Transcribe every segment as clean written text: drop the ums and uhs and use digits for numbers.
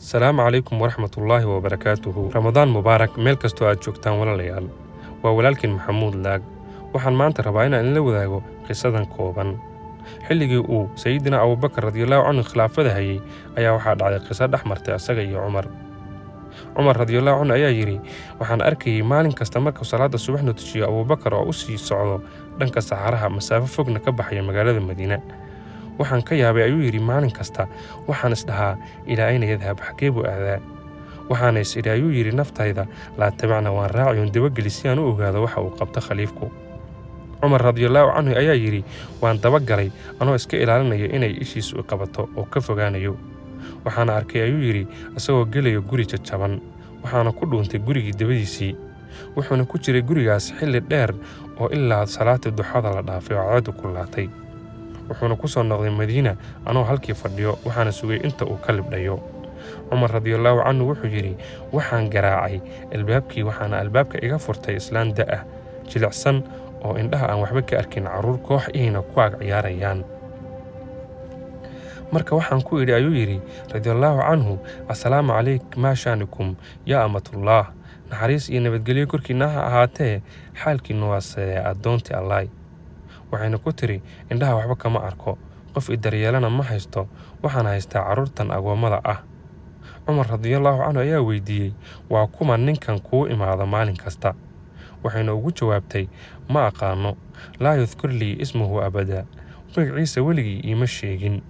السلام عليكم ورحمة الله وبركاته. رمضان مبارك meel kastoo aad joogtaan walaalayaal. Waa walaalkiin Maxamuud Laag. Waxaan maanta rabaa inaan la wadaago qisadan kooban. Xilligii uu Sayyidina Abubakar radiyallahu anhu khilaafada hayay ayaa waxaa dhacday qiso dhex martay asaga iyo Cumar. Cumar radiyallahu anhu ayaa yiri waxaan arkayay maalin kasta marka salaada subaxna tujiyo Abubakar oo u sii socdo dhanka saxaraha masaafo fogna ka baxaya magaalada Madiina. waxaan ka yaabay ayuu yiri maalin kasta waxaan isdhahaa ilaa ayna yadhab xageebu aadaa waxaan is idhi ayuu yiri naftayda la tabacna waan raaciyo dibageli si aan u ogaado waxa uu qabto khaliifku. Cumar radiyallahu anhu ayaa yiri waan daba galay anoo iska ilaalinayo inay ishiisu qabato oo ka fogaanayo. waxaan arkay ayuu yiri asagoo gelayo guri jajaban waxaana ku dhuuntay gurigii dibadiisii wuxuuna ku jiray gurigaas xilli dheer oo ilaa salaada duxada la dhaafay oo caado ku laatay. wuxuuna ku soo noqday Madiina anoo halkii fadhiyo waxaana sugay inta uu ka libdhayo. Cumar radiyallahu anhu wuxuu yiri waxaan garaacay albaabkii waxaana albaabka iga furtay islaan da'ah jilicsan oo indhaha aan waxba ka arkin caruur koox ihina ku ag ciyaarayaan. marka waxaan ku idhi ayuu yiri radiyallahu anhu assalaamu calaykum ma shaanukum ya amatullah naxariis iyo nabadgelyo korkiina ha ahaatee xaalkiina waa sidee adoonti Allah. waxayna ku tiri indhaha waxba kama arko qof idaryeelana ma haysto waxaan haystaa caruurtan agoomada ah. Cumar radiyallahu anhu ayaa weydiiyey waa kuma ninkan kuu imaada maalin kasta. waxayna ugu jawaabtay ma aqaano laa yadhkur lii ismuhu abada magaciisa weligii iima sheegin.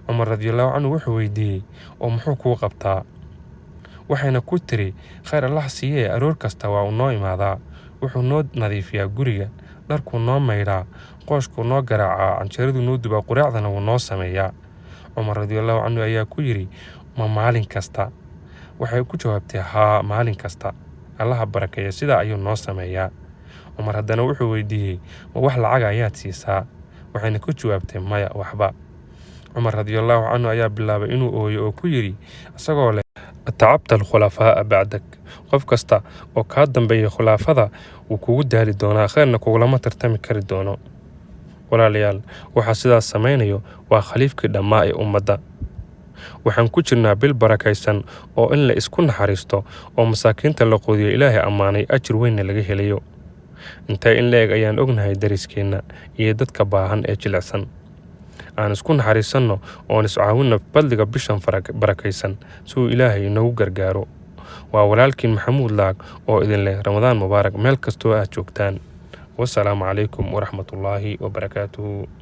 Cumar radiyallahu anhu wuxuu weydiiyey oo muxuu kuu qabtaa. waxayna ku tiri khayr Allah siiyee aroor kasta waa uu noo imaadaa wuxuu noo nadiifiyaa guriga dharku noo maydhaa qoosku noo garaacaa canjeeradu noo dubaa quraacdana wuu noo sameeyaa. Cumar radiyallahu anhu ayaa ku yiri ma maalin kasta. waxay ku jawaabtay haa maalin kasta Allah barakeeyo sida ayuu noo sameeyaa. Cumar haddana wuxuu weydiiyey ma wax lacag ayaad siisaa. waxayna ku jawaabtay maya waxba. Cumar radiyallahu anhu ayaa bilaabay inuu ooyo oo ku yiri asagoo leh atacabta alkhulafaa bacdak qof kasta oo ka dambeeya khulaafada wuu kugu daali doonaa khayrna kugulama tartami kari doono. walaalayaal waxa sidaas samaynayo waa khaliifkii dhammaa ee ummadda. waxaan ku jirnaa bil barakaysan oo in la isku naxariisto oo masaakiinta la qoodiyo Ilaahay amaanay ajir weyn laga helayo. intee in leeg ayaan ognahay dariskeenna iyo dadka baahan ee jilicsan. aan isku naxariisanno oo iscaawinno badliga bishan barakaysan si uu Ilaahay inoogu gargaaro. waa walaalkiin Maxamuud Laag oo idin leh Ramadaan mubaarak meel kastoo aad joogtaan. wassalaamu calaykum waraxmatullaahi wabarakaatuhu.